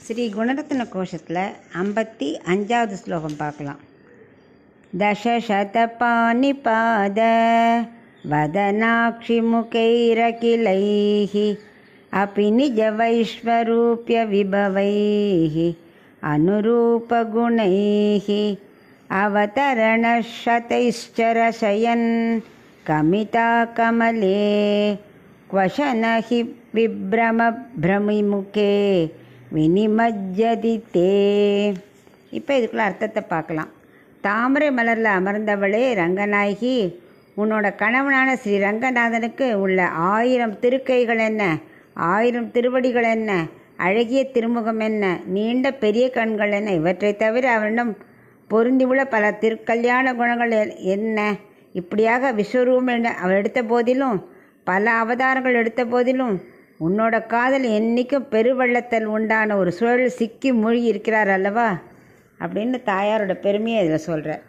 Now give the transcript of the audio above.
ஸ்ரீ குணரத்ன கோஷத்தில் 55வது ஸ்லோகம் பார்க்கலாம். தசசதபாணிபாத வதனாக்ஷி முகைரகிலைः அபி நிஜ வைஸ்வரூப்ய விபவைः அனுரூபகுணைः அவதரணசதைश्चरशयन् கமிதா கமலே க்வசனஹி விப்ரமப்ரமிமுகே வினிமஜ்ஜதித்தே. இப்போ இதுக்குள்ள அர்த்தத்தை பார்க்கலாம். தாமரை மலரில் அமர்ந்தவளே ரங்கநாயகி, உன்னோட கணவனான ஸ்ரீ ரங்கநாதனுக்கு உள்ள 1000 திருக்கைகள் என்ன, 1000 திருவடிகள் என்ன, அழகிய திருமுகம் என்ன, நீண்ட பெரிய கண்கள் என்ன, இவற்றை தவிர அவனிடம் பொருந்தியுள்ள பல திருக்கல்யாண குணங்கள் என்ன. இப்படியாக விஸ்வரூபம் அவள் எடுத்த போதிலும், பல அவதாரங்கள் எடுத்த போதிலும், உன்னோட காதல் என்றைக்கும் பெருவெள்ளத்தில் உண்டான ஒரு சூழல் சிக்கி மூழ்கி இருக்கிறார் அல்லவா அப்படின்னு தாயாரோட பெருமையை இதில் சொல்கிறார்.